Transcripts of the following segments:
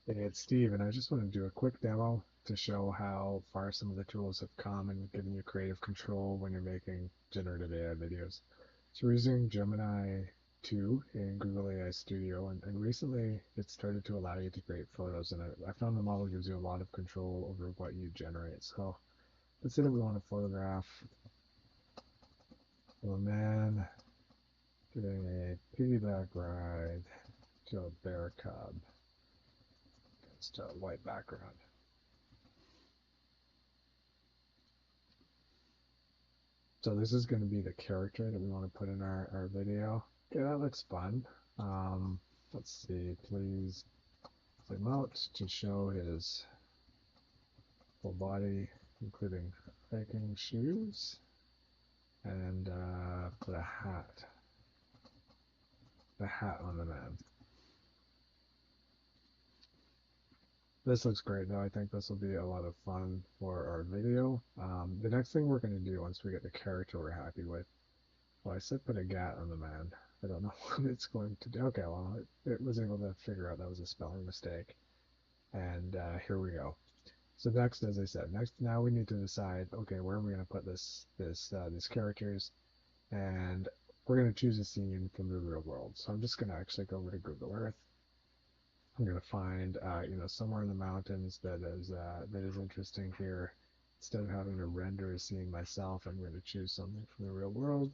Hey, it's Steve, and I just want to do a quick demo to show how far some of the tools have come in giving you creative control when you're making generative AI videos. So we're using Gemini 2 in Google AI Studio, and recently it started to allow you to create photos, and I found the model gives you a lot of control over what you generate. So let's say that we want to photograph of a man doing a piggyback ride to a bear cub against a white background. So this is going to be the character that we want to put in our video. Okay, that looks fun. Let's see, please zoom out to show his full body, including hiking shoes and put the hat on the man. This looks great though. I think this will be a lot of fun for our video. The next thing we're going to do once we get the character we're happy with, well, I said put a gat on the man. I don't know what it's going to do. Okay, well, it was able to figure out that was a spelling mistake. And here we go. So next, as I said, now we need to decide, okay, where are we going to put these characters? And we're going to choose a scene from the real world. So I'm just going to actually go over to Google Earth. I'm going to find, somewhere in the mountains that is interesting here. Instead of having to render a scene myself, I'm going to choose something from the real world.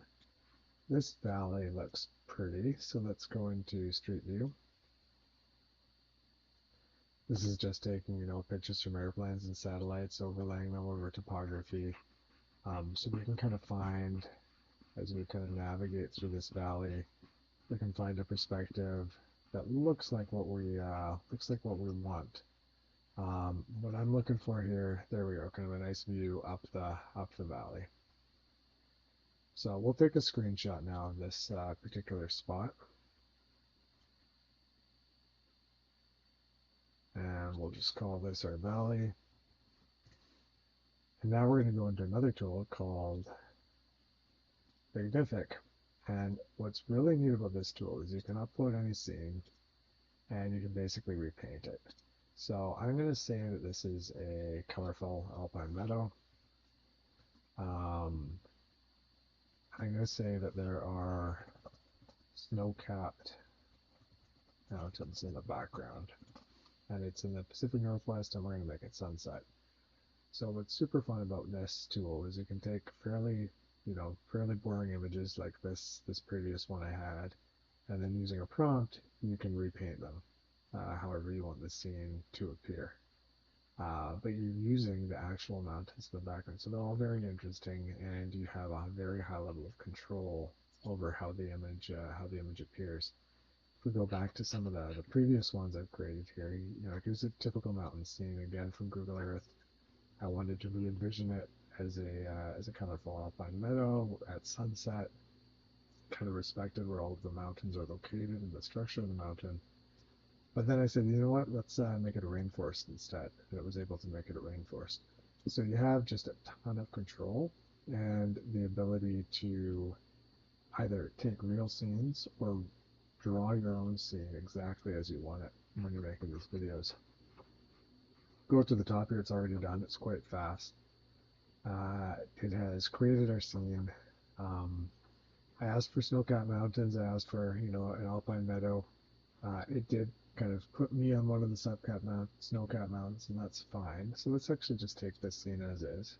This valley looks pretty, so let's go into Street View. This is just taking, pictures from airplanes and satellites, overlaying them over topography. So we can kind of find, as we kind of navigate through this valley, we can find a perspective that looks like what we want. What I'm looking for here, there we go, kind of a nice view up the valley. So we'll take a screenshot now of this particular spot. And we'll just call this our valley. And now we're going to go into another tool called Magnific. And what's really neat about this tool is you can upload any scene and you can basically repaint it. So I'm going to say that this is a colorful alpine meadow. I'm going to say that there are snow-capped mountains in the background. And it's in the Pacific Northwest, and we're going to make it sunset. So what's super fun about this tool is you can take fairly boring images like this previous one I had, and then using a prompt, you can repaint them however you want the scene to appear. But you're using the actual mountains in the background, so they're all very interesting, and you have a very high level of control over how the image appears. If we go back to some of the previous ones I've created here, here's a typical mountain scene again from Google Earth. I wanted to re-envision it as a colorful alpine meadow at sunset, kind of respected where all of the mountains are located and the structure of the mountain. But then I said, you know what, let's make it a rainforest instead. And it was able to make it a rainforest. So you have just a ton of control and the ability to either take real scenes or draw your own scene exactly as you want it when you're making these videos. Go to the top here, it's already done, it's quite fast. It has created our scene. I asked for snow-capped mountains. I asked for, an alpine meadow. It did kind of put me on one of the snow-capped mountains, and that's fine. So let's actually just take this scene as is.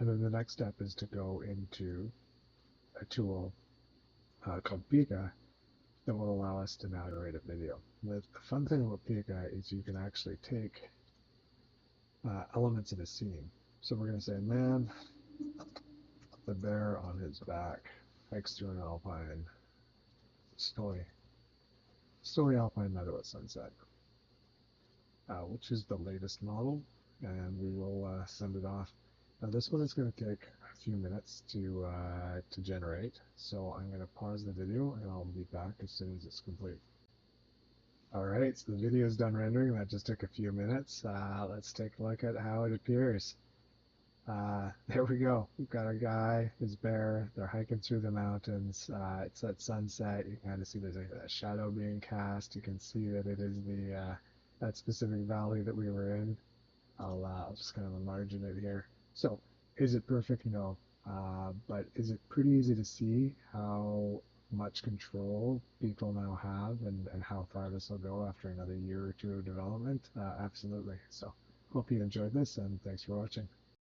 And then the next step is to go into a tool called Pika that will allow us to now generate a video. The fun thing about Pika is you can actually take elements of a scene. So we're going to say, man, the bear on his back hikes through an alpine, snowy alpine meadow at sunset, which is the latest model, and we will send it off. Now this one is going to take a few minutes to generate, so I'm going to pause the video and I'll be back as soon as it's complete. Alright, so the video is done rendering. That just took a few minutes. Let's take a look at how it appears. There we go. We've got a guy, his bear. They're hiking through the mountains. It's at sunset. You can kind of see there's a shadow being cast. You can see that it is the that specific valley that we were in. I'll just kind of enlargen it here. So, is it perfect? No. But is it pretty easy to see how much control people now have and how far this will go after another year or two of development? Absolutely. So, hope you enjoyed this and thanks for watching.